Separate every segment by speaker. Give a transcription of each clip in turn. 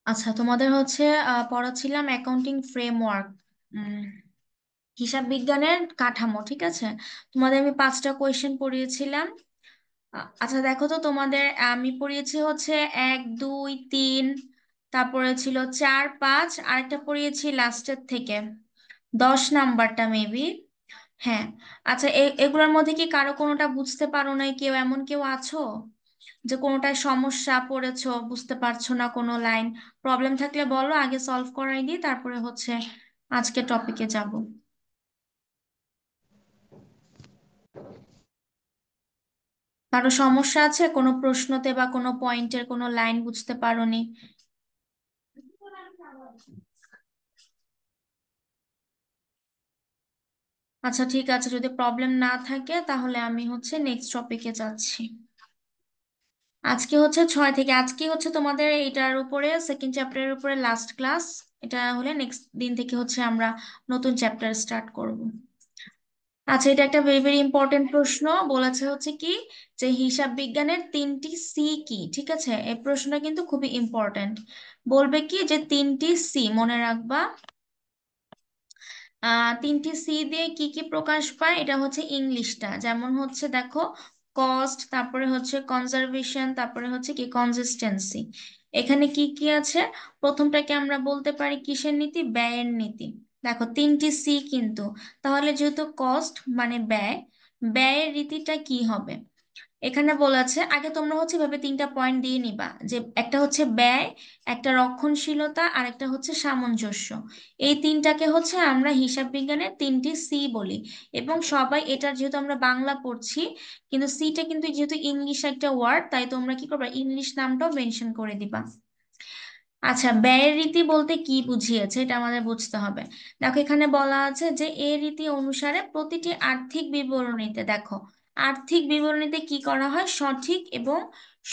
Speaker 1: আচ্ছা, তোমাদের হচ্ছে পড়াচ্ছিলাম অ্যাকাউন্টিং ফ্রেমওয়ার্ক, হিসাব বিজ্ঞানের কাঠামো। ঠিক আছে, তোমাদের আমি 5টা কোয়েশ্চেন পড়িয়েছিলাম। আচ্ছা দেখো তো, তোমাদের আমি পড়িয়েছি হচ্ছে 1 2 3, তারপরে ছিল 4 5, আরেকটা পড়িয়েছি লাস্টের থেকে 10 নাম্বারটা মেবি। হ্যাঁ। আচ্ছা, এগুলোর মধ্যে কি কারো কোনোটা বুঝতে পারো নাই? কেউ এমন কেউ আছো যে কোনোটায় সমস্যা পড়েছো, বুঝতে পারছো না কোনো লাইন? প্রবলেম থাকলে বলো, আগে সলভ করাই দিই, তারপরে হচ্ছে আজকে টপিকে যাব। কারো সমস্যা আছে কোনো প্রশ্নতে বা কোনো পয়েন্টের কোনো লাইন বুঝতে পারোনি? আচ্ছা ঠিক আছে, যদি প্রবলেম না থাকে তাহলে আমি হচ্ছে নেক্সট টপিকে যাচ্ছি। আজকে হচ্ছে 6 থেকে, আজকে হচ্ছে তোমাদের এটার উপরে সেকেন্ড চ্যাপ্টারের উপরে লাস্ট ক্লাস। এটা হলে নেক্সট দিন থেকে হচ্ছে আমরা নতুন চ্যাপ্টার স্টার্ট করব। আচ্ছা, এটা একটা ভেরি ভেরি ইম্পর্টেন্ট প্রশ্ন। বলেছে হচ্ছে কি যে হিসাব বিজ্ঞানের 3টি সি কি। ঠিক আছে, এই প্রশ্নটা কিন্তু খুবই ইম্পর্টেন্ট। বলবে কি যে 3টি সি মনে রাখবা। 3টি সি দিয়ে কি কি প্রকাশ পায়, এটা হচ্ছে ইংলিশটা। যেমন হচ্ছে দেখো, কস্ট, তারপরে হচ্ছে কনজারভেশন, তারপরে হচ্ছে কি কনসিস্টেন্সি। এখানে কি কি আছে? প্রথমটাকে আমরা বলতে পারি কিসের নীতি? ব্যয়ের নীতি। দেখো 3টি সি কিন্তু, তাহলে যেহেতু কস্ট মানে ব্যয়, ব্যয়ের রীতিটা কি হবে? এখানে বলেছে, আগে তোমরা হচ্ছে ভাবে 3টা পয়েন্ট দিয়ে নিবা, যে একটা হচ্ছে ব্যয়, একটা রক্ষণশীলতা, আর একটা হচ্ছে সামঞ্জস্য। এই তিনটাকে হচ্ছে আমরা হিসাব বিজ্ঞানের 3টি সি বলি। এবং সবাই এটার, যেহেতু আমরা বাংলা পড়ছি, কিন্তু সিটা কিন্তু যেহেতু ইংলিশ একটা ওয়ার্ড, তাই তোমরা কি করবা, ইংলিশ নামটাও মেনশন করে দিবা। আচ্ছা, ব্যয়ের রীতি বলতে কি বুঝিয়েছে এটা আমাদের বুঝতে হবে। দেখো এখানে বলা আছে যে এই রীতি অনুসারে প্রতিটি আর্থিক বিবরণীতে, দেখো আর্থিক বিবরণীতে কি করা হয়, সঠিক এবং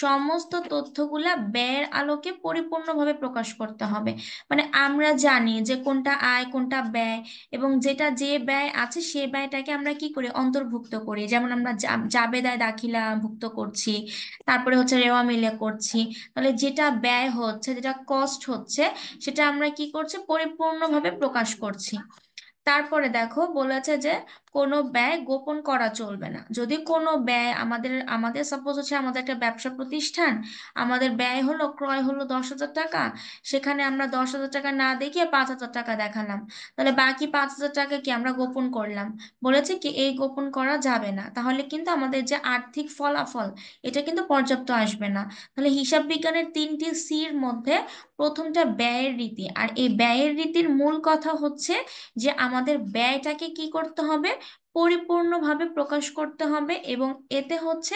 Speaker 1: সমস্ত তথ্যগুলা ব্যয়ের আলোকে পরিপূর্ণভাবে প্রকাশ করতে হবে। মানে আমরা জানি যে কোনটা আয় কোনটা ব্যয়, এবং যেটা যে ব্যয় আছে সে ব্যয়টাকে আমরা কি করি, অন্তর্ভুক্ত করি। যেমন আমরা জাবেদায় দাখিলা ভুক্ত করছি, তারপরে হচ্ছে রেওয়া মিলে করছি। তাহলে যেটা ব্যয় হচ্ছে, যেটা কস্ট হচ্ছে, সেটা আমরা কি করছি, পরিপূর্ণভাবে প্রকাশ করছি। তারপরে দেখো বলেছে যে কোনো ব্যয় গোপন করা চলবে না। যদি কোনো ব্যয় আমাদের আমাদের সাপোজ হচ্ছে আমাদের একটা ব্যবসা প্রতিষ্ঠান, আমাদের ব্যয় হলো, ক্রয় হলো 10,000 টাকা, সেখানে আমরা 10,000 টাকা না দেখিয়ে 5,000 টাকা দেখালাম, তাহলে বাকি 5,000 টাকা কি আমরা গোপন করলাম? বলেছে কি এই গোপন করা যাবে না, তাহলে কিন্তু আমাদের যে আর্থিক ফলাফল, এটা কিন্তু পর্যাপ্ত আসবে না। তাহলে হিসাব বিজ্ঞানের 3টি সির মধ্যে প্রথমটা ব্যয়ের রীতি, আর এই ব্যয়ের রীতির মূল কথা হচ্ছে যে আমাদের ব্যয়টাকে কি করতে হবে, পরিপূর্ণভাবে প্রকাশ করতে হবে, এবং এতে হচ্ছে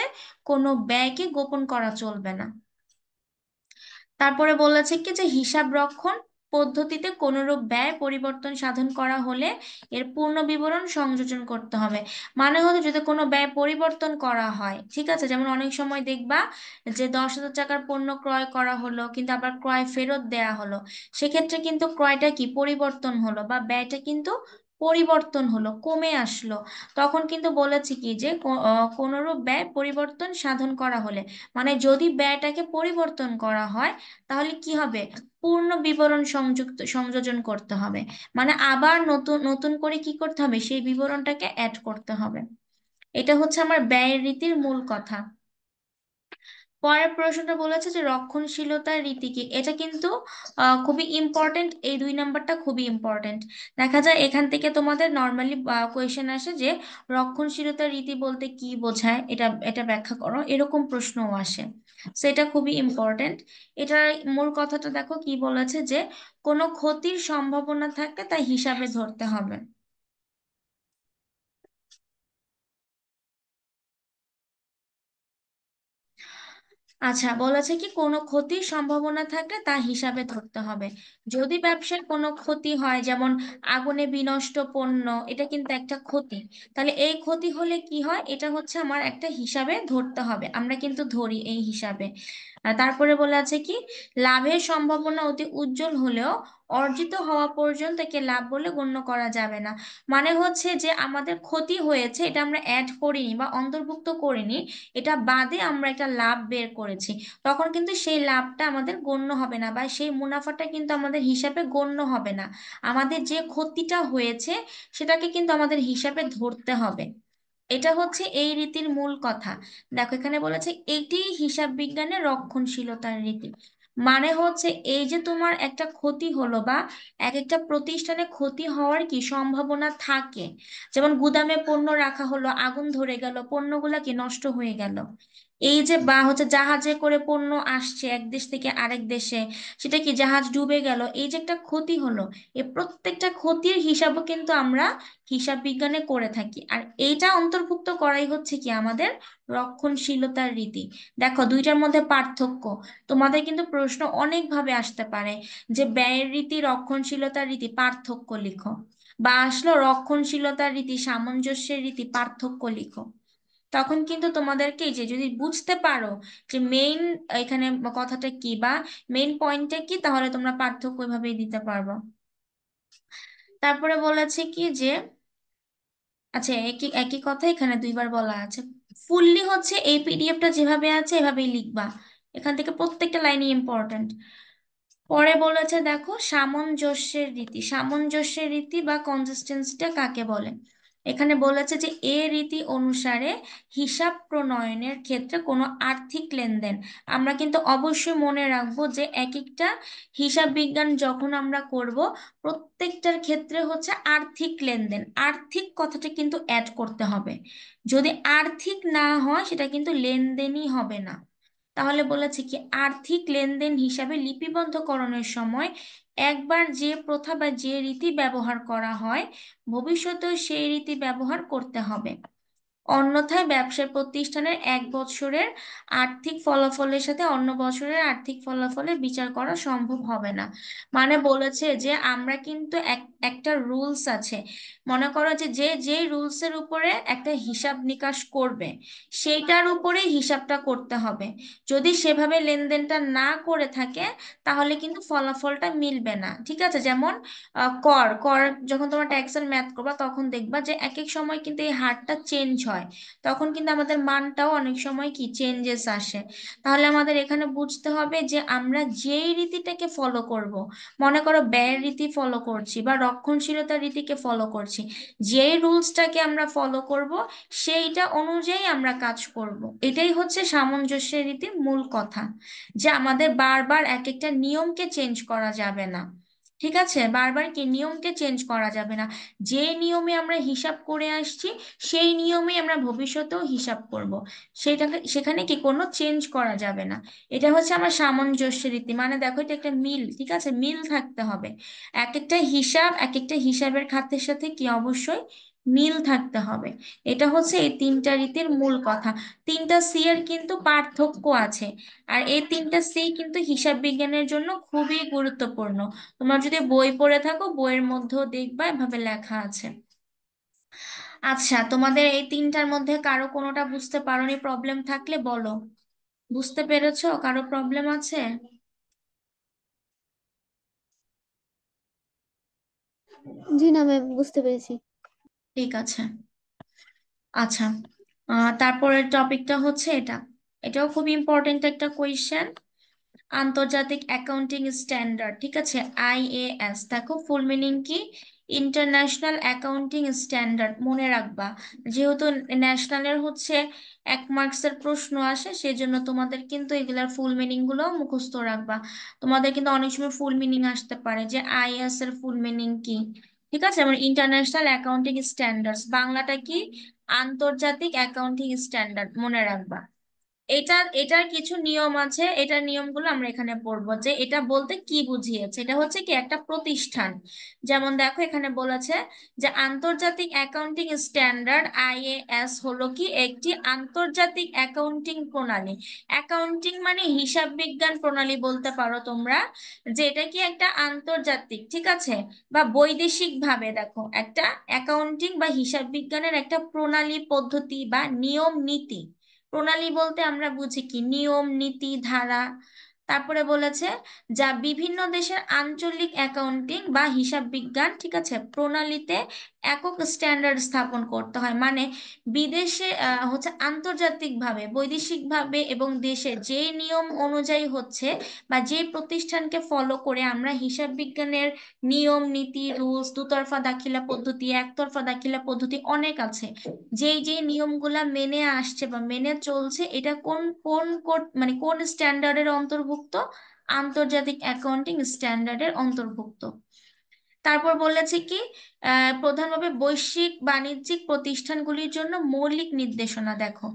Speaker 1: কোনো ব্যয়কে গোপন করা চলবে না। তারপরে বলেছে কি যে হিসাব রক্ষণ পদ্ধতিতে কোনরূপ ব্যয় পরিবর্তন সাধন করা হলে এর পূর্ণ বিবরণ সংযোজন করতে হবে। মানে হলো যদি কোনো ব্যয় পরিবর্তন করা হয়, ঠিক আছে, যেমন অনেক সময় দেখবা যে 10,000 টাকার পণ্য ক্রয় করা হলো কিন্তু আবার ক্রয় ফেরত দেয়া হলো, সেক্ষেত্রে কিন্তু ক্রয়টা কি পরিবর্তন হলো, বা ব্যয়টা কিন্তু পরিবর্তন হলো, কমে আসলো। তখন কিন্তু বলেছি কি যে কোনরূপ ব্যয় পরিবর্তন সাধন করা হলে, মানে যদি ব্যয়টাকে পরিবর্তন করা হয়, তাহলে কি হবে, পূর্ণ বিবরণ সংযোজন করতে হবে। মানে আবার নতুন নতুন করে কি করতে হবে, সেই বিবরণটাকে অ্যাড করতে হবে। এটা হচ্ছে আমার ব্যয়ের রীতির মূল কথা। পরের প্রশ্নটা বলেছে যে রক্ষণশীলতার রীতি কি। এটা কিন্তু খুবই ইম্পর্টেন্ট, এই 2 নাম্বারটা খুবই ইম্পর্টেন্ট। দেখা যায় এখান থেকে তোমাদের নর্মালি কোয়েশ্চেন আসে যে রক্ষণশীলতার রীতি বলতে কি বোঝায়, এটা এটা ব্যাখ্যা করো, এরকম প্রশ্নও আসে। সেটা খুবই ইম্পর্টেন্ট। এটার মূল কথাটা দেখো কি বলেছে, যে কোনো ক্ষতির সম্ভাবনা থাকলে তা হিসাবে ধরতে হবে। আচ্ছা, বলেছে কি কোনো ক্ষতির সম্ভাবনা থাকলে তা হিসাবে ধরতে হবে। যদি ব্যবসায় কোনো ক্ষতি হয়, যেমন আগুনে বিনষ্ট পণ্য, এটা কিন্তু একটা ক্ষতি। তাহলে এই ক্ষতি হলে কি হয়, এটা হচ্ছে আমার একটা হিসাবে ধরতে হবে, আমরা কিন্তু ধরি এই হিসাবে। তারপরে বলে আছে কি, লাভের সম্ভাবনা অতি উজ্জ্বল হলেও অর্জিত হওয়া পর্যন্ত একে লাভ বলে গণ্য করা যাবে না। মানে হচ্ছে যে আমাদের ক্ষতি হয়েছে, এটা আমরা অ্যাড করিনি বা অন্তর্ভুক্ত করিনি, এটা বাদে আমরা একটা লাভ বের করেছি, তখন কিন্তু সেই লাভটা আমাদের গণ্য হবে না বা সেই মুনাফাটা কিন্তু আমাদের হিসাবে গণ্য হবে না। আমাদের যে ক্ষতিটা হয়েছে সেটাকে কিন্তু আমাদের হিসাবে ধরতে হবে। এটা হচ্ছে এই রীতির মূল কথা। দেখো এখানে বলেছে এটি হিসাব বিজ্ঞানের রক্ষণশীলতার রীতি। মানে হচ্ছে এই যে তোমার একটা ক্ষতি হলো বা এক একটা প্রতিষ্ঠানে ক্ষতি হওয়ার কি সম্ভাবনা থাকে, যেমন গুদামে পণ্য রাখা হলো, আগুন ধরে গেল, পণ্যগুলা কি নষ্ট হয়ে গেল, এই যে বা হচ্ছে জাহাজে করে পণ্য আসছে এক দেশ থেকে আরেক দেশে, সেটা কি জাহাজ ডুবে গেল, এই যে একটা ক্ষতি হলো, এই প্রত্যেকটা ক্ষতির হিসাবও কিন্তু আমরা হিসাব বিজ্ঞানে করে থাকি। আর এইটা অন্তর্ভুক্ত করাই হচ্ছে কি আমাদের রক্ষণশীলতার রীতি। দেখো দুইটার মধ্যে পার্থক্য, তোমাদের কিন্তু প্রশ্ন অনেকভাবে আসতে পারে যে ব্যয়ের রীতি রক্ষণশীলতার রীতি পার্থক্য লিখো, বা আসলো রক্ষণশীলতার রীতি সামঞ্জস্যের রীতি পার্থক্য লিখো। তখন কিন্তু তোমাদেরকে এই যে যদি বুঝতে পারো যে মেইন এখানে কথাটা কি বা মেইন পয়েন্টটা কি, তাহলে তোমরা পার্থক্য এভাবেই দিতে পারবো। তারপরে বলেছে কি যে, আচ্ছা একই একই কথা এখানে দুইবার বলা আছে। ফুললি হচ্ছে এই পিডিএফটা যেভাবে আছে এভাবেই লিখবা, এখান থেকে প্রত্যেকটা লাইনই ইম্পর্ট্যান্ট। পরে বলেছে দেখো সামঞ্জস্যের রীতি, সামঞ্জস্যের রীতি বা কনসিস্টেন্সিটা কাকে বলে। এখানে বলেছে যে এ রীতি অনুসারে হিসাব প্রণয়নের ক্ষেত্রে কোনো আর্থিক লেনদেন, আমরা কিন্তু অবশ্যই মনে রাখবো যে এক একটা হিসাব বিজ্ঞান যখন আমরা করব প্রত্যেকটার ক্ষেত্রে হচ্ছে আর্থিক লেনদেন, আর্থিক কথাটা কিন্তু অ্যাড করতে হবে। যদি আর্থিক না হয় সেটা কিন্তু লেনদেনই হবে না। তাহলে বলেছে কি আর্থিক লেনদেন হিসাবে লিপিবদ্ধকরণের সময় একবার যে প্রথা বা যে রীতি ব্যবহার করা হয় ভবিষ্যতেও সেই রীতি ব্যবহার করতে হবে, অন্যথায় ব্যবসায় প্রতিষ্ঠানের এক বছরের আর্থিক ফলাফলের সাথে অন্য বছরের আর্থিক ফলাফলের বিচার করা সম্ভব হবে না। মানে বলেছে যে আমরা কিন্তু একটা রুলস আছে, মনে করো যে যে যেই রুলসের উপরে একটা হিসাব নিকাশ করবে সেইটার উপরে হিসাবটা করতে হবে। যদি সেভাবে লেনদেনটা না করে থাকে তাহলে কিন্তু ফলাফলটা মিলবে না। ঠিক আছে, যেমন কর কর যখন তোমরা ট্যাক্সের ম্যাথ করবা তখন দেখবা যে এক এক সময় কিন্তু এই হারটা চেঞ্জ হয়, তখন কিন্তু আমাদের মানটাও অনেক সময় কি চেঞ্জেস আসে। তাহলে আমাদের এখানে বুঝতে হবে যে আমরা যেই রীতিটাকে ফলো করব, মনে করো ব্যয়ের রীতি ফলো করছি বা রক্ষণশীলতার রীতিকে ফলো করছি, যেই রুলসটাকে আমরা ফলো করব সেইটা অনুযায়ী আমরা কাজ করব। এটাই হচ্ছে সামঞ্জস্যের রীতির মূল কথা, যে আমাদের বারবার এক একটা নিয়মকে চেঞ্জ করা যাবে না। ঠিক আছে, বারবার কি নিয়মকে চেঞ্জ করা যাবে না, যে নিয়মে আমরা হিসাব করে আসছি সেই নিয়মে আমরা ভবিষ্যতেও হিসাব করব, সেটাকে সেখানে কি কোনো চেঞ্জ করা যাবে না। এটা হচ্ছে আমার সামঞ্জস্য রীতি। মানে দেখো এটা একটা মিল, ঠিক আছে, মিল থাকতে হবে, এক একটা হিসাব এক একটা হিসাবের খাতের সাথে কি অবশ্যই মিল থাকতে হবে। এটা হচ্ছে এই তিনটা রীতির মূল কথা। তিনটা সি এর কিন্তু পার্থক্য আছে, আর এই তিনটা সি কিন্তু হিসাব বিজ্ঞানের জন্য খুবই গুরুত্বপূর্ণ। তোমরা যদি বই পড়ে থাকো বইয়ের মধ্যেও দেখবা এভাবে লেখা আছে। আচ্ছা তোমাদের এই তিনটার মধ্যে কারো কোনোটা বুঝতে পারোনি, প্রবলেম থাকলে বলো। বুঝতে পেরেছো, কারো প্রবলেম আছে?
Speaker 2: জি না ম্যাম, বুঝতে পেরেছি।
Speaker 1: ঠিক আছে। আচ্ছা, তারপরের টপিকটা হচ্ছে এটা, এটাও খুব ইম্পর্টেন্ট একটা কোয়েশ্চেন। আন্তর্জাতিক অ্যাকাউন্টিং স্ট্যান্ডার্ড, ঠিক আছে, আইএএস, দেখো ফুল মিনিং কি, ইন্টারন্যাশনাল অ্যাকাউন্টিং স্ট্যান্ডার্ড, মনে রাখবা। যেহেতু ন্যাশনালের হচ্ছে 1 মার্কসের প্রশ্ন আসে সেজন্য তোমাদের কিন্তু এগুলার ফুল মিনিং গুলো মুখস্থ রাখবা। তোমাদের কিন্তু অনেক সময় ফুল মিনিং আসতে পারে যে আইএএস এর ফুল মিনিং কি। ঠিক আছে, যেমন ইন্টারন্যাশনাল অ্যাকাউন্টিং স্ট্যান্ডার্ডস বাংলাটা কি, আন্তর্জাতিক অ্যাকাউন্টিং স্ট্যান্ডার্ড, মনে রাখবা। এটার কিছু নিয়ম আছে, এটার নিয়মগুলো আমরা এখানে পড়বো যে এটা বলতে কি বুঝিয়েছে। এটা হচ্ছে কি একটা প্রতিষ্ঠান, যেমন দেখো এখানে বলেছে যে আন্তর্জাতিক অ্যাকাউন্টিং স্ট্যান্ডার্ড আইএএস হলো কি একটি আন্তর্জাতিক অ্যাকাউন্টিং প্রণালী। অ্যাকাউন্টিং মানে হিসাব বিজ্ঞান প্রণালী বলতে পারো তোমরা, যে এটা কি একটা আন্তর্জাতিক, ঠিক আছে, বা বৈদেশিক ভাবে দেখো একটা অ্যাকাউন্টিং বা হিসাব বিজ্ঞানের একটা প্রণালী পদ্ধতি বা নিয়ম নীতি। প্রণালী বলতে আমরা বুঝি কি, নিয়ম নীতি ধারা। তারপরে বলেছে যা বিভিন্ন দেশের আঞ্চলিক অ্যাকাউন্টিং বা হিসাব বিজ্ঞান, ঠিক আছে, প্রণালীতে একক স্ট্যান্ডার্ড স্থাপন করতে হয়। মানে বিদেশে হচ্ছে আন্তর্জাতিকভাবে বৈদেশিকভাবে এবং দেশে যে নিয়ম অনুযায়ী হচ্ছে বা যে প্রতিষ্ঠানকে ফলো করে আমরা হিসাব বিজ্ঞানের নিয়ম নীতি রুলস, দুতরফা দাখিলা পদ্ধতি, একতরফা দাখিলা পদ্ধতি অনেক আছে, যেই যেই নিয়মগুলা মেনে আসছে বা মেনে চলছে, এটা কোন কোন মানে কোন স্ট্যান্ডার্ডের অন্তর্ভুক্ত, আন্তর্জাতিক অ্যাকাউন্টিং স্ট্যান্ডার্ডের অন্তর্ভুক্ত। তারপর বলেছে কি, প্রধানভাবে বৈশ্বিক বাণিজ্যিক প্রতিষ্ঠানগুলির জন্য মৌলিক নির্দেশনা। দেখো,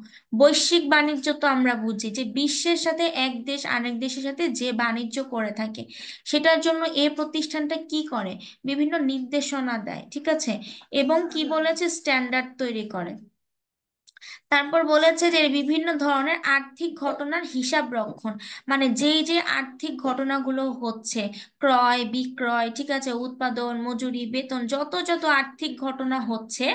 Speaker 1: বৈশ্বিক বাণিজ্য তো আমরা বুঝি যে বিশ্বের সাথে এক দেশ আরেক দেশের সাথে যে বাণিজ্য করে থাকে, সেটার জন্য এই প্রতিষ্ঠানটা কি করে, বিভিন্ন নির্দেশনা দেয়, ঠিক আছে, এবং কি বলেছে, স্ট্যান্ডার্ড তৈরি করে। তারপর বলেছে যে বিভিন্ন ধরনের আর্থিক ঘটনার হিসাব রক্ষণ, মানে যেই যে আর্থিক ঘটনাগুলো হচ্ছে, ক্রয় বিক্রয়, ঠিক আছে, উৎপাদন মজুরি বেতন, যত যত আর্থিক ঘটনা হচ্ছে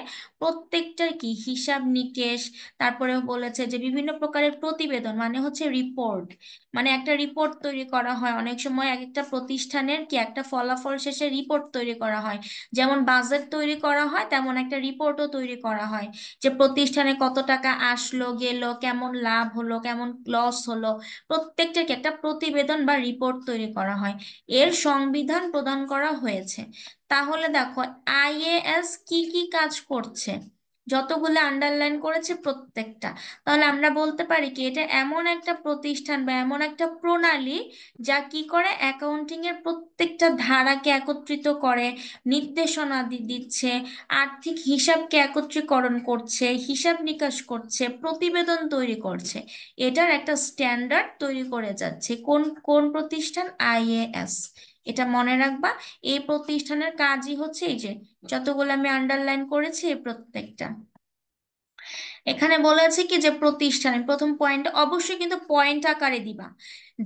Speaker 1: প্রত্যেকটার কি হিসাব নিকেশ। তারপরে বলেছে যে বিভিন্ন প্রকারের প্রতিবেদন মানে হচ্ছে রিপোর্ট, মানে একটা রিপোর্ট তৈরি করা হয় অনেক সময়, এক একটা প্রতিষ্ঠানের কি একটা ফলাফল শেষে রিপোর্ট তৈরি করা হয়। যেমন বাজেট তৈরি করা হয় তেমন একটা রিপোর্টও তৈরি করা হয়, যে প্রতিষ্ঠানে কত টাকা আসলো গেল, কেমন লাভ হলো কেমন লস হলো, প্রত্যেকটার কি একটা প্রতিবেদন বা রিপোর্ট তৈরি করা হয়। এর সংবিধান প্রদান করা হয়েছে। তাহলে দেখো আইএএস কি কি কাজ করছে, যতগুলো আন্ডারলাইন করেছে প্রত্যেকটা। তাহলে আমরা বলতে পারি কি, এটা এমন একটা প্রতিষ্ঠান বা এমন একটা প্রণালী যা কি করে, অ্যাকাউন্টিং এর প্রত্যেকটা ধারাকে একত্রিত করে, নির্দেশনা দিচ্ছে, আর্থিক হিসাবকে একত্রীকরণ করছে, হিসাব নিকাশ করছে, প্রতিবেদন তৈরি করছে। এটার একটা স্ট্যান্ডার্ড তৈরি করে যাচ্ছে কোন কোন প্রতিষ্ঠান, আইএএস। এটা মনে রাখবা, এই প্রতিষ্ঠানের কাজই হচ্ছে এই যে যতগুলো আমি আন্ডারলাইন করেছি এই প্রত্যেকটা। এখানে বলেছে কি যে প্রতিষ্ঠানে প্রথম পয়েন্ট অবশ্যই কিন্তু পয়েন্ট আকারে দিবা,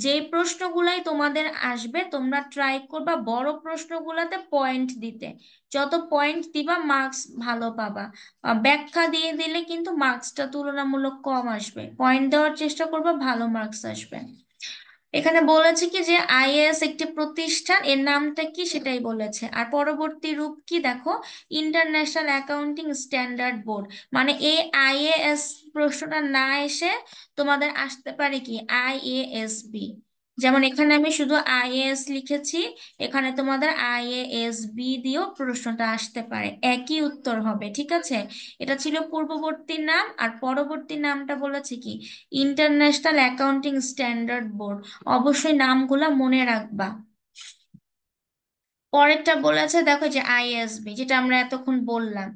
Speaker 1: যে প্রশ্নগুলাই তোমাদের আসবে তোমরা ট্রাই করবা বড় প্রশ্নগুলোতে পয়েন্ট দিতে, যত পয়েন্ট দিবা মার্কস ভালো পাবা। ব্যাখ্যা দিয়ে দিলে কিন্তু মার্কসটা তুলনামূলক কম আসবে, পয়েন্ট দেওয়ার চেষ্টা করবা ভালো মার্কস আসবে। এখানে বলেছে কি যে আইএএস একটি প্রতিষ্ঠান, এর নামটা কি সেটাই বলেছে, আর পরবর্তী রূপ কি দেখো, ইন্টারন্যাশনাল অ্যাকাউন্টিং স্ট্যান্ডার্ড বোর্ড। মানে এই আইএএস প্রশ্নটা না এসে তোমাদের আসতে পারে কি, আইএএসবি। যেমন এখানে আমি শুধু আইএএস লিখেছি, এখানে তোমাদের আইএএসবি দিয়েও প্রশ্নটা আসতে পারে, একই উত্তর হবে, ঠিক আছে। এটা ছিল পূর্ববর্তী নাম, আর পরবর্তী নামটা বলেছে কি, ইন্টারন্যাশনাল অ্যাকাউন্টিং স্ট্যান্ডার্ড বোর্ড। অবশ্যই নামগুলা মনে রাখবা। পরেরটা বলেছে দেখো যে আইএসবি, যেটা আমরা এতক্ষণ বললাম।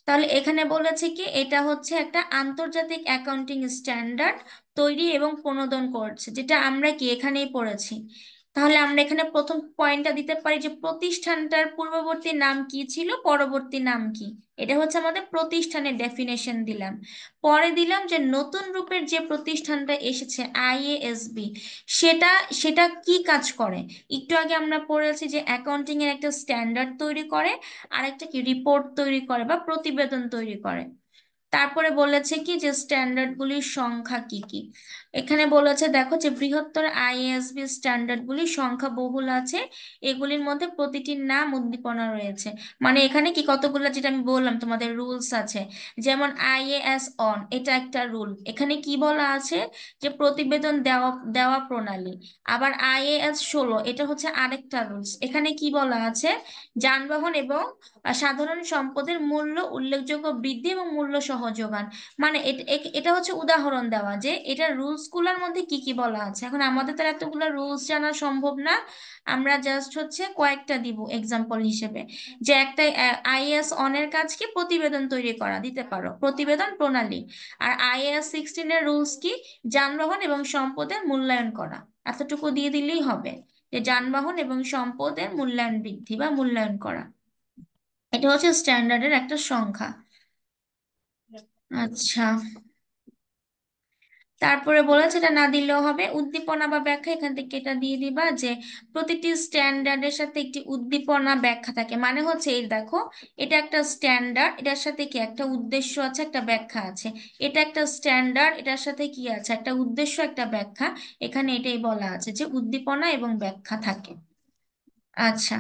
Speaker 1: তাহলে এখানে বলেছে কি, এটা হচ্ছে একটা আন্তর্জাতিক অ্যাকাউন্টিং স্ট্যান্ডার্ড তৈরি এবং প্রণোদন করছে, যেটা আমরা কি এখানেই পড়েছি। তাহলে আমরা এখানে প্রথম পয়েন্টটা দিতে পারি যে প্রতিষ্ঠানটার পূর্ববর্তী নাম কি ছিল, পরবর্তী নাম কি। এটা হচ্ছে আমাদের প্রতিষ্ঠানের ডেফিনেশন দিলাম। পরে দিলাম যে নতুন রূপের যে প্রতিষ্ঠানটা এসেছে আইএএসবি, সেটা সেটা কি কাজ করে। একটু আগে আমরা পড়েছি যে অ্যাকাউন্টিং এর একটা স্ট্যান্ডার্ড তৈরি করে, আর একটা কি রিপোর্ট তৈরি করে বা প্রতিবেদন তৈরি করে। তারপরে বলেছে কি যে স্ট্যান্ডার্ড গুলির সংখ্যা কি কি। এখানে বলেছে দেখো যে বৃহত্তর আইএসবি স্ট্যান্ডার্ড গুলির সংখ্যা বহুল আছে, এগুলির মধ্যে প্রতিটির নাম উদ্দীপনা রয়েছে। মানে এখানে কি কতগুলো, যেটা আমি বললাম তোমাদের রুলস আছে, যেমন আইএএস অন, এটা একটা রুল, এখানে কি বলা আছে যে প্রতিবেদন দেওয়া দেওয়া প্রণালী। আবার আইএএস 16, এটা হচ্ছে আরেকটা রুলস, এখানে কি বলা আছে, যানবাহন এবং সাধারণ সম্পদের মূল্য উল্লেখযোগ্য বৃদ্ধি এবং মূল্য সহযোগান। মানে এটা হচ্ছে উদাহরণ দেওয়া যে এটা রুলস গুলার মধ্যে কি কি বলা আছে। এখন আমাদের তো আর এতগুলো রুলস জানা সম্ভব না, আমরা জাস্ট হচ্ছে কয়েকটা দিব এক্সাম্পল হিসেবে। যে একটা আইএএস অনের কাজ কি, প্রতিবেদন তৈরি করা, দিতে পারো প্রতিবেদন প্রণালী। আর আইএএস 16 এর রুলস কি, যানবাহন এবং সম্পদের মূল্যায়ন করা। এতটুকু দিয়ে দিলেই হবে, যে যানবাহন এবং সম্পদের মূল্যায়ন বৃদ্ধি বা মূল্যায়ন করা। এটা হচ্ছে স্ট্যান্ডার্ডের একটা সংখ্যা। আচ্ছা, তারপরে বলেছে এটা না দিলেও হবে, উদ্দীপনা বা ব্যাখ্যা, এখান থেকে এটা দিয়ে দিবা যে প্রতিটি স্ট্যান্ডার্ডের সাথে একটি উদ্দীপনা ব্যাখ্যা থাকে, মানে হচ্ছে এই দেখো, এটা একটা স্ট্যান্ডার্ড, এটার সাথে কি একটা উদ্দেশ্য আছে, একটা ব্যাখ্যা আছে। এটা একটা স্ট্যান্ডার্ড, এটার সাথে কি আছে, একটা উদ্দেশ্য, একটা ব্যাখ্যা। এখানে এটাই বলা আছে যে উদ্দীপনা এবং ব্যাখ্যা থাকে। আচ্ছা,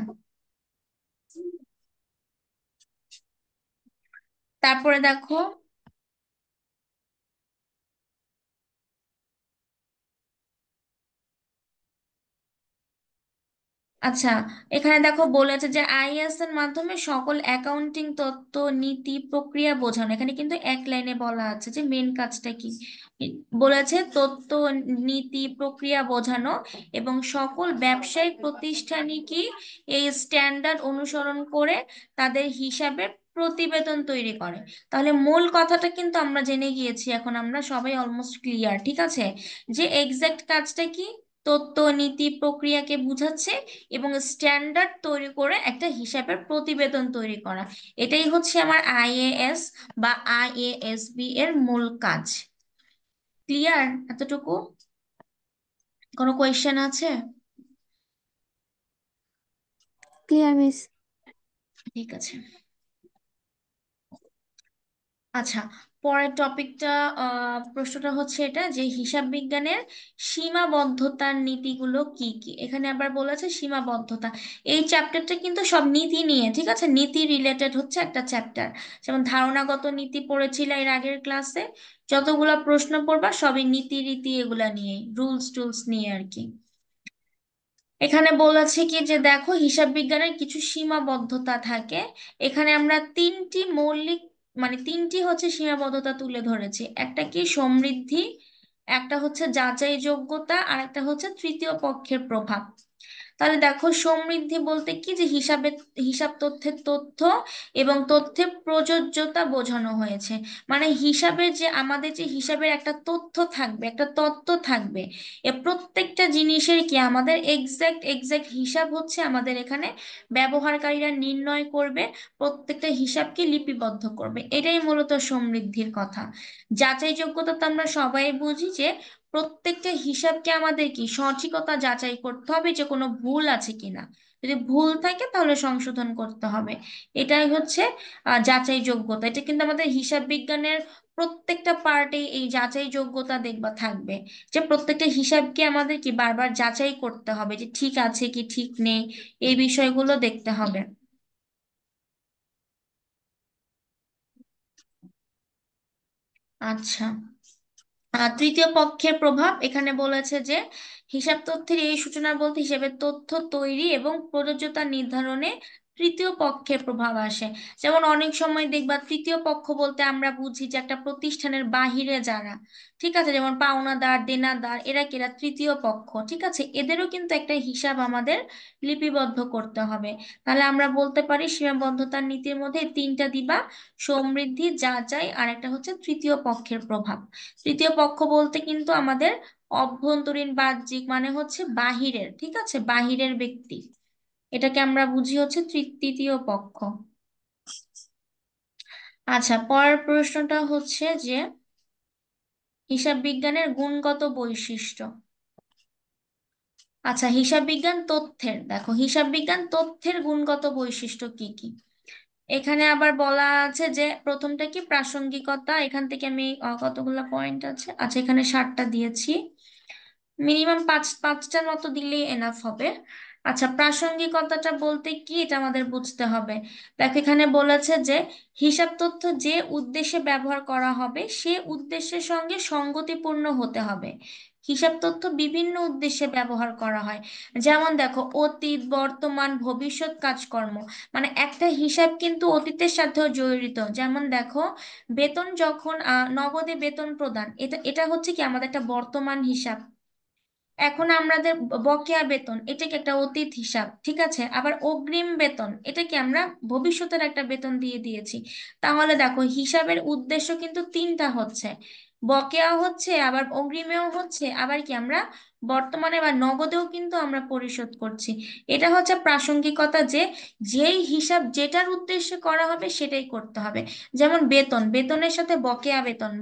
Speaker 1: তারপরে দেখো, আচ্ছা, এখানে দেখো বলেছে যে আইএস এর মাধ্যমে সকল অ্যাকাউন্টিং তত্ত্ব, নীতি, প্রক্রিয়া বোঝানো। এখানে কিন্তু এক লাইনে বলা আছে যে মেন কাজটা কি। বলেছে তত্ত্ব, নীতি, প্রক্রিয়া বোঝানো এবং সকল ব্যবসায়িক প্রতিষ্ঠানই কি এই স্ট্যান্ডার্ড অনুসরণ করে তাদের হিসাবের প্রতিবেদন তৈরি করে। তাহলে মূল কথাটা কিন্তু আমরা জেনে গিয়েছি, এখন আমরা সবাই অলমোস্ট ক্লিয়ার, ঠিক আছে, যে এক্সাক্ট কাজটা কি, তত্ত্ব, নীতি, প্রক্রিয়াকে বুঝাচ্ছে এবং স্ট্যান্ডার্ড তৈরি করে একটা হিসাবের প্রতিবেদন তৈরি করা। এটাই হচ্ছে আমার আইএএস বা আইএএসবি এর মূল কাজ। ক্লিয়ার এতটুকু? কোনো কোয়েশ্চেন আছে?
Speaker 2: Clear miss.
Speaker 1: ঠিক আছে। আচ্ছা, পরের টপিকটা, প্রশ্নটা হচ্ছে এটা যে হিসাব বিজ্ঞানের সীমাবদ্ধতার নীতিগুলো কি কি। এখানে আবার বলেছে সীমাবদ্ধতা। এই চ্যাপ্টারটা কিন্তু সব নীতি নিয়ে, ঠিক আছে, নীতি রিলেটেড হচ্ছে একটা চ্যাপ্টার। যেমন ধারণাগত নীতি পড়েছিলে এর আগের ক্লাসে, যতগুলা প্রশ্ন পড়বা সবই নীতি রীতি এগুলা নিয়ে, রুলস টুলস নিয়ে আর কি। এখানে বলেছে কি যে দেখো হিসাব বিজ্ঞানের কিছু সীমাবদ্ধতা থাকে। এখানে আমরা তিনটি মৌলিক, মানে তিনটি হচ্ছে সীমাবদ্ধতা তুলে ধরেছি। একটা কি সমৃদ্ধি, একটা হচ্ছে যাচাই যোগ্যতা, আর একটা হচ্ছে তৃতীয় পক্ষের প্রভাব। তাহলে দেখো সমৃদ্ধি বলতে কি, যে হিসাব তথ্যের তথ্য এবং তথ্যের প্রযোজ্যতা বোঝানো হয়েছে। মানে হিসাবের যে আমাদের যে হিসাবের একটা তথ্য থাকবে, একটা তত্ত্ব থাকবে, এ প্রত্যেকটা জিনিসের কি আমাদের এক্সাক্ট এক্সাক্ট হিসাব হচ্ছে আমাদের এখানে ব্যবহারকারীরা নির্ণয় করবে, প্রত্যেকটা হিসাবকে লিপিবদ্ধ করবে। এটাই মূলত সমৃদ্ধির কথা। যাচাই যোগ্যতা তো আমরা সবাই বুঝি যে প্রত্যেকটা হিসাবকে আমাদের কি সঠিকতা যাচাই করতে হবে, যে কোনো ভুল আছে কিনা। যদি ভুল থাকে তাহলে সংশোধন করতে হবে। এটাই হচ্ছে যাচাই যোগ্যতা। এটা কিন্তু আমাদের হিসাব বিজ্ঞানের প্রত্যেকটা পার্টে এই যাচাই যোগ্যতা দেখবা থাকবে, যে প্রত্যেকটা হিসাবকে আমাদের কি বারবার যাচাই করতে হবে যে ঠিক আছে কি ঠিক নেই, এই বিষয়গুলো দেখতে হবে। আচ্ছা, তৃতীয় পক্ষের প্রভাব, এখানে বলেছে যে হিসাব তথ্যের এই সূচনা বলতে হিসাবের তথ্য তৈরি এবং প্রযোজ্যতা নির্ধারণে তৃতীয় পক্ষের প্রভাব আসে। যেমন অনেক সময় দেখবা তৃতীয় পক্ষ বলতে আমরা বুঝি যে একটা প্রতিষ্ঠানের বাহিরে যারা, ঠিক আছে, যেমন পাওনাদার, দেনাদার, এরা কি, এরা তৃতীয় পক্ষ, ঠিক আছে, এদেরও কিন্তু একটা হিসাব আমাদের লিপিবদ্ধ করতে হবে। তাহলে আমরা বলতে পারি সীমাবদ্ধতার নীতির মধ্যে এই তিনটা দিবা: সমৃদ্ধি, যাচাই, আর একটা হচ্ছে তৃতীয় পক্ষের প্রভাব। তৃতীয় পক্ষ বলতে কিন্তু আমাদের অভ্যন্তরীণ, বাহ্যিক, মানে হচ্ছে বাহিরের, ঠিক আছে, বাহিরের ব্যক্তি, এটাকে আমরা বুঝি হচ্ছে তৃতীয় পক্ষ। আচ্ছা, পরের প্রশ্নটা হচ্ছে যে হিসাব বিজ্ঞানের গুণগত বৈশিষ্ট্য। আচ্ছা, হিসাব বিজ্ঞান তথ্যের, দেখো হিসাব বিজ্ঞান তথ্যের গুণগত বৈশিষ্ট্য কি কি। এখানে আবার বলা আছে যে প্রথমটা কি প্রাসঙ্গিকতা। এখান থেকে আমি কতগুলো পয়েন্ট আছে, আচ্ছা এখানে 7টা দিয়েছি, মিনিমাম পাঁচটার মতো দিলেই এনাফ হবে। আচ্ছা, প্রাসঙ্গিকতাটা বলতে কি এটা আমাদের বুঝতে হবে। দেখো এখানে বলেছে যে হিসাব তথ্য যে উদ্দেশ্যে ব্যবহার করা হবে সে উদ্দেশ্যের সঙ্গে সঙ্গতিপূর্ণ হতে হবে। হিসাব তথ্য বিভিন্ন উদ্দেশ্যে ব্যবহার করা হয়। যেমন দেখো অতীত, বর্তমান, ভবিষ্যৎ কাজকর্ম, মানে একটা হিসাব কিন্তু অতীতের সাথেও জড়িত। যেমন দেখো বেতন যখন নগদে বেতন প্রদান, এটা এটা হচ্ছে কি আমাদের একটা বর্তমান হিসাব। এখন আমাদের বকেয়া বেতন, এটা কি একটা অতীত হিসাব, ঠিক আছে। আবার অগ্রিম বেতন, এটা কি আমরা ভবিষ্যতের একটা বেতন দিয়ে দিয়েছি। তাহলে দেখো হিসাবের উদ্দেশ্য কিন্তু তিনটা হচ্ছে: বকেয়া হচ্ছে, আবার অগ্রিমেও হচ্ছে, আবার কি আমরা বর্তমানে বা নগদেও কিন্তু আমরা পরিশোধ করছি। এটা হচ্ছে প্রাসঙ্গিকতা, যে যেই হিসাব যেটার উদ্দেশ্যে করা হবে সেটাই করতে হবে। যেমন বেতন, বেতনের সাথে বকেয়া বেতন,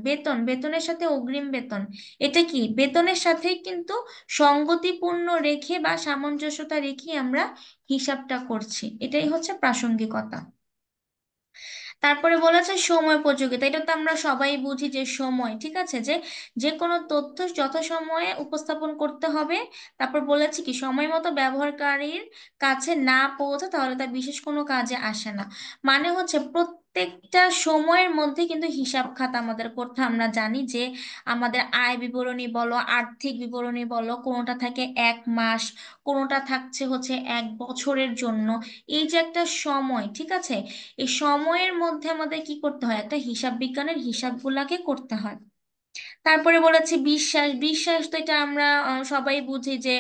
Speaker 1: বেতনের সাথে অগ্রিম বেতন, এটা কি বেতনের সাথেই কিন্তু সঙ্গতিপূর্ণ রেখে বা সামঞ্জস্যতা রেখে আমরা হিসাবটা করছি। এটাই হচ্ছে প্রাসঙ্গিকতা। তারপরে বলেছে সময় উপযোগিতা, এটা তো আমরা সবাই বুঝি যে সময়, ঠিক আছে, যে যে কোনো তথ্য যথাসময়ে উপস্থাপন করতে হবে। তারপর বলেছে কি সময় মতো ব্যবহারকারীর কাছে না পৌঁছে তাহলে তা বিশেষ কোনো কাজে আসে না। মানে হচ্ছে প্রত্যেকটা সময়ের মধ্যে কিন্তু হিসাব খাত আমাদের করতে হয়। আমরা জানি যে আমাদের আয় বিবরণী বলো, আর্থিক বিবরণী বলো, কোনোটা থাকে 1 মাস, কোনোটা থাকছে হচ্ছে 1 বছরের জন্য। এই যে একটা সময়, ঠিক আছে, এই সময়ের মধ্যে আমাদের কি করতে হয়, একটা হিসাব বিজ্ঞানের হিসাবগুলাকে করতে হয়। তারপরে বলেছি বিশ্বাস, বিশ্বাস তো এটা আমরা সবাই বুঝি যে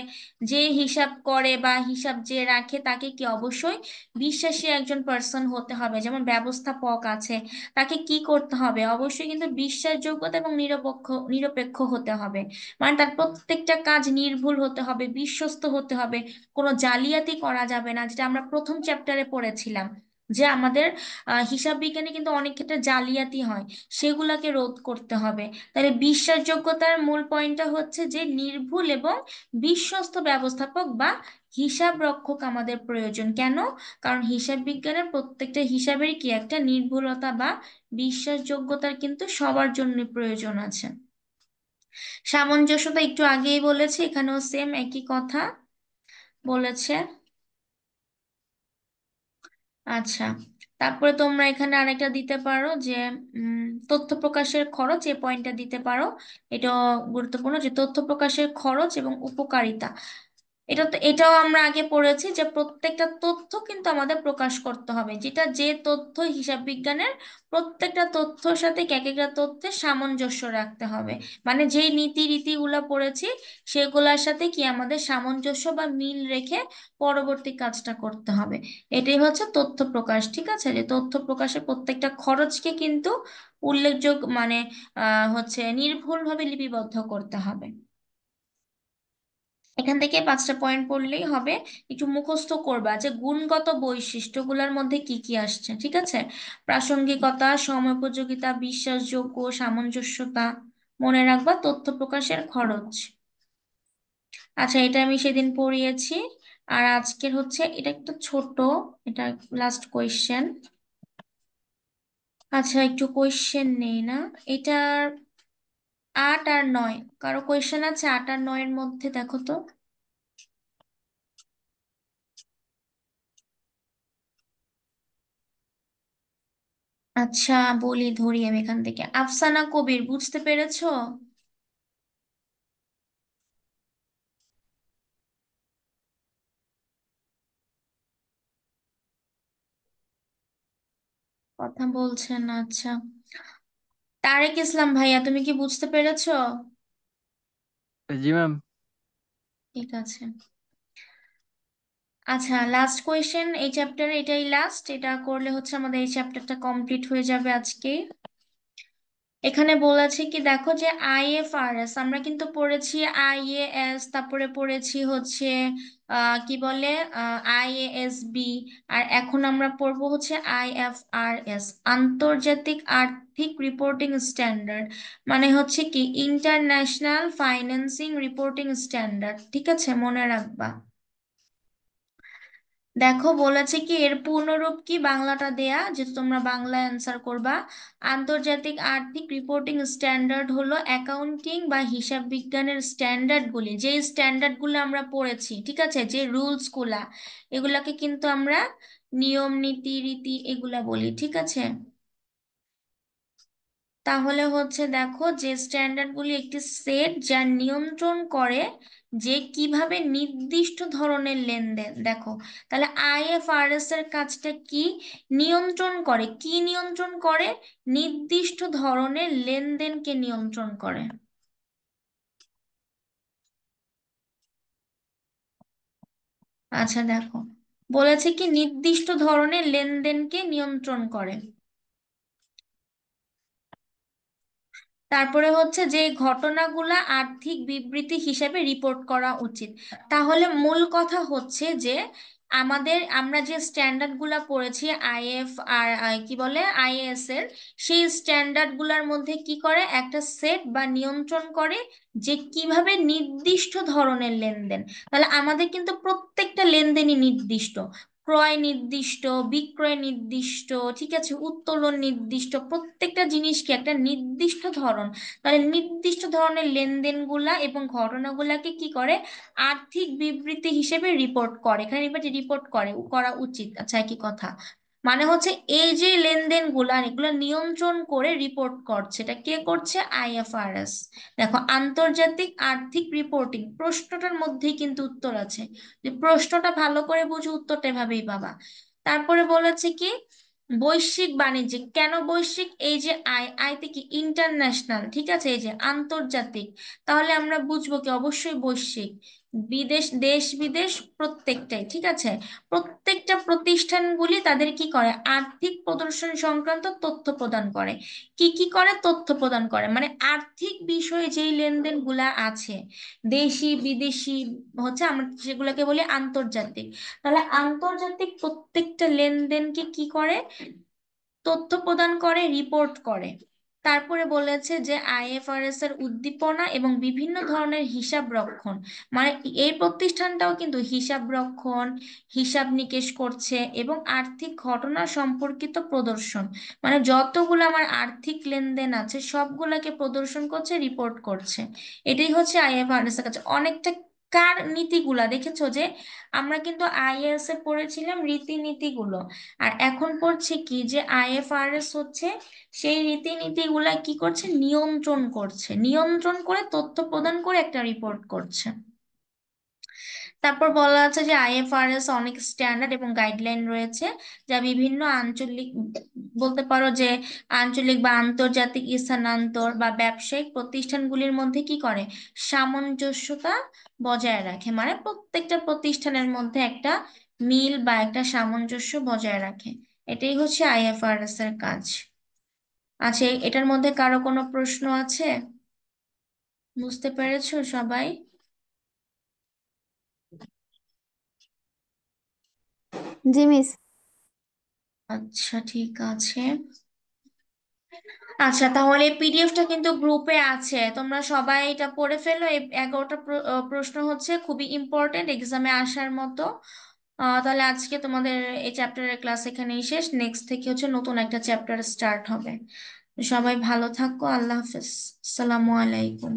Speaker 1: যে হিসাব করে বা হিসাব যে রাখে তাকে কি অবশ্যই বিশ্বাসী একজন পার্সন হতে হবে। যেমন ব্যবস্থাপক আছে, তাকে কি করতে হবে, অবশ্যই কিন্তু বিশ্বাসযোগ্যতা এবং নিরপেক্ষ হতে হবে। মানে তার প্রত্যেকটা কাজ নির্ভুল হতে হবে, বিশ্বস্ত হতে হবে, কোনো জালিয়াতি করা যাবে না, যেটা আমরা প্রথম চ্যাপ্টারে পড়েছিলাম যে আমাদের হিসাব বিজ্ঞানে কিন্তু অনেক ক্ষেত্রে জালিয়াতি হয়, সেগুলাকে রোধ করতে হবে। তাহলে বিশ্বাসযোগ্যতার মূল পয়েন্টটা হচ্ছে যে নির্ভুল এবং বিশ্বস্ত ব্যবস্থাপক বা হিসাব রক্ষক আমাদের প্রয়োজন। কেন? কারণ হিসাব বিজ্ঞানের প্রত্যেকটা হিসাবের কি একটা নির্ভুলতা বা বিশ্বাসযোগ্যতার কিন্তু সবার জন্য প্রয়োজন আছে। সামঞ্জস্যতা একটু আগেই বলেছি, এখানেও সেম একই কথা বলেছে। আচ্ছা, তারপরে তোমরা এখানে আরেকটা দিতে পারো যে তথ্য প্রকাশের খরচ, এই পয়েন্টটা দিতে পারো। এটা গুরুত্বপূর্ণ যে তথ্য প্রকাশের খরচ এবং উপকারিতা। এটাও আমরা আগে পড়েছি যে প্রত্যেকটা তথ্য কিন্তু আমাদের প্রকাশ করতে হবে, যেটা যে তথ্য হিসাব বিজ্ঞানের প্রত্যেকটা তথ্যের সাথে এক একটা তথ্যের সামঞ্জস্য রাখতে হবে। মানে যেই নীতি রীতিগুলো পড়েছি সেগুলোর সাথে কি আমাদের সামঞ্জস্য বা মিল রেখে পরবর্তী কাজটা করতে হবে। এটাই হচ্ছে তথ্য প্রকাশ, ঠিক আছে, যে তথ্য প্রকাশের প্রত্যেকটা খরচকে কিন্তু উল্লেখযোগ্য মানে হচ্ছে নির্ভুলভাবে লিপিবদ্ধ করতে হবে। এখান থেকে 5টা পয়েন্ট পড়লেই হবে। একটু মুখস্থ করবা যে গুণগত বৈশিষ্ট্যগুলোর মধ্যে কি কি আসছে, ঠিক আছে। প্রাসঙ্গিকতা, সময়োপযোগিতা, বিশ্বাসযোগ্য, সামঞ্জস্যতা, মনে রাখবা তথ্য প্রকাশের খরচ। আচ্ছা, এটা আমি সেদিন পড়িয়েছি। আর আজকের হচ্ছে এটা একটু ছোট, এটা লাস্ট কোয়েশ্চেন। আচ্ছা, একটু কোয়েশ্চেন নেই না, এটার 8 আর 9, কারো কোয়েশ্চেন আছে 8 আর 9-এর মধ্যে, দেখো তো। আচ্ছা, বলি ধরি আমি এখান থেকে, আফসানা কবির, বুঝতে পেরেছো? কথা বলছেন, আচ্ছা। তারেক ইসলাম ভাইয়া, তুমি কি বুঝতে পেরেছো?
Speaker 3: জি ম্যাম।
Speaker 1: ঠিক আছে। আচ্ছা, লাস্ট কোয়েশ্চেন এই চ্যাপ্টারে, এটাই লাস্ট, এটা করলে হচ্ছে আমাদের এই চ্যাপ্টারটা কমপ্লিট হয়ে যাবে আজকে। এখানে বলেছে কি দেখো যে আইএফআরএস আমরা কিন্তু পড়েছি, আইএএস, তারপরে পড়েছি হচ্ছে কি বলে আইএএসবি, আর এখন আমরা পড়বো হচ্ছে আইএফআরএস, আন্তর্জাতিক আর্থিক রিপোর্টিং স্ট্যান্ডার্ড। মানে হচ্ছে কি ইন্টারন্যাশনাল ফাইন্যান্সিং রিপোর্টিং স্ট্যান্ডার্ড, ঠিক আছে, মনে রাখবা। দেখো বলেছে কি এর পূর্ণরূপ কি, বাংলাটা দেয়া যে তোমরা বাংলায় অ্যান্সার করবা। আন্তর্জাতিক আর্থিক রিপোর্টিং স্ট্যান্ডার্ড হলো অ্যাকাউন্টিং বা হিসাব বিজ্ঞানের স্ট্যান্ডার্ডগুলি, যে স্ট্যান্ডার্ডগুলো আমরা পড়েছি, ঠিক আছে, যে রুলস গুলা, এগুলাকে কিন্তু আমরা নিয়ম নীতি রীতি এগুলা বলি, ঠিক আছে। তাহলে হচ্ছে দেখো যে স্ট্যান্ডার্ডগুলি একটি সেট যা নিয়ন্ত্রণ করে যে কিভাবে নির্দিষ্ট ধরনের লেনদেন, দেখো তাহলে আইএফআরএস এর কাজটা কি, নিয়ন্ত্রণ করে, কি নিয়ন্ত্রণ করে, নির্দিষ্ট ধরনের লেনদেনকে নিয়ন্ত্রণ করে। আচ্ছা দেখো, বলেছে কি নির্দিষ্ট ধরনের লেনদেনকে নিয়ন্ত্রণ করে। তারপরে হচ্ছে যে ঘটনাগুলা আর্থিক বিবৃতি হিসেবে রিপোর্ট করা উচিত। তাহলে মূল কথা হচ্ছে যে আমরা যে স্ট্যান্ডার্ড গুলা পড়েছি আইএফ আর কি বলে আইএএস এর, সেই স্ট্যান্ডার্ড গুলার মধ্যে কি করে একটা সেট বা নিয়ন্ত্রণ করে যে কিভাবে নির্দিষ্ট ধরনের লেনদেন। তাহলে আমাদের কিন্তু প্রত্যেকটা লেনদেনই নির্দিষ্ট, ক্রয় নির্দিষ্ট, বিক্রয় নির্দিষ্ট, ঠিক আছে, উত্তোলন নির্দিষ্ট, প্রত্যেকটা জিনিসকে একটা নির্দিষ্ট ধরন। তাহলে নির্দিষ্ট ধরনের লেনদেনগুলা এবং ঘটনাগুলাকে কি করে আর্থিক বিবৃতি হিসেবে রিপোর্ট করে, এখানে রিপোর্ট করে করা উচিত। আচ্ছা, একই কথা। মানে হচ্ছে এই যে লেনদেনগুলা এগুলো নিয়ন্ত্রণ করে রিপোর্ট করছে, এটা কে করছে? আইএফআরএস। দেখো, আন্তর্জাতিক আর্থিক রিপোর্টিং প্রশ্নটার মধ্যেই কিন্তু উত্তর আছে। যে প্রশ্নটা ভালো করে বুঝে উত্তরটা এভাবেই পাবা। তারপরে বলেছে কি বৈশ্বিক বাণিজ্যিক। কেন বৈশ্বিক? এই যে আইতে কি ইন্টারন্যাশনাল, ঠিক আছে, এই যে আন্তর্জাতিক। তাহলে আমরা বুঝবো কি অবশ্যই বৈশ্বিক, বিদেশ, দেশ বিদেশ প্রত্যেকটাই, ঠিক আছে। প্রত্যেকটা প্রতিষ্ঠানগুলি তাদের কি করে আর্থিক প্রদর্শন সংক্রান্ত তথ্য প্রদান করে। কি কি করে? তথ্য প্রদান করে, মানে আর্থিক বিষয়ে যেই লেনদেন গুলা আছে, দেশি বিদেশি, হচ্ছে আমরা সেগুলোকে বলি আন্তর্জাতিক। তাহলে আন্তর্জাতিক প্রত্যেকটা লেনদেনকে কি করে তথ্য প্রদান করে, রিপোর্ট করে। তারপরে বলেছে যে আইএফআরএস এর উদ্দীপনা এবং বিভিন্ন ধরনের হিসাব রক্ষণ, মানে এই প্রতিষ্ঠানটাও কিন্তু হিসাব রক্ষণ, হিসাব নিকেশ করছে এবং আর্থিক ঘটনা সম্পর্কিত প্রদর্শন, মানে যতগুলো আমার আর্থিক লেনদেন আছে সবগুলাকে প্রদর্শন করছে, রিপোর্ট করছে। এটাই হচ্ছে আইএফআরএস এর কাছে অনেকটা। কার নীতিগুলা দেখেছো যে আমরা কিন্তু আইএএস এ পড়েছিলাম রীতিনীতিগুলো, আর এখন পড়ছে কি যে আইএফআরএস হচ্ছে সেই রীতিনীতিগুলা কি করছে, নিয়ন্ত্রণ করছে, নিয়ন্ত্রণ করে তথ্য প্রদান করে একটা রিপোর্ট করছে। তারপর বলা আছে যে আইএফআরএস অনেক স্ট্যান্ডার্ড এবং গাইডলাইন রয়েছে, যা বিভিন্ন আঞ্চলিক, বলতে পারো যে আঞ্চলিক বা আন্তর্জাতিক স্থানান্তর বা ব্যবসায়িক প্রতিষ্ঠানগুলির মধ্যে কি করে সামঞ্জস্যতা বজায় রাখে, মানে প্রত্যেকটা প্রতিষ্ঠানের মধ্যে একটা মিল বা একটা সামঞ্জস্য বজায় রাখে। এটাই হচ্ছে আইএফআরএস এর কাজ। আচ্ছা, এটার মধ্যে কারো কোনো প্রশ্ন আছে? বুঝতে পেরেছো সবাই?
Speaker 2: জি মিস।
Speaker 1: আচ্ছা, ঠিক আছে। আচ্ছা, তাহলে পিডিএফটা কিন্তু গ্রুপে আছে, তোমরা সবাই এটা পড়ে ফেলো। এই 11টা প্রশ্ন হচ্ছে খুবই ইম্পর্টেন্ট, এক্সামে আসার মতো। তাহলে আজকে তোমাদের এই চ্যাপ্টারের ক্লাস এখানেই শেষ, নেক্সট থেকে হচ্ছে নতুন একটা চ্যাপ্টার স্টার্ট হবে। সবাই ভালো থাকো, আল্লাহ হাফেজ, আসসালামু আলাইকুম।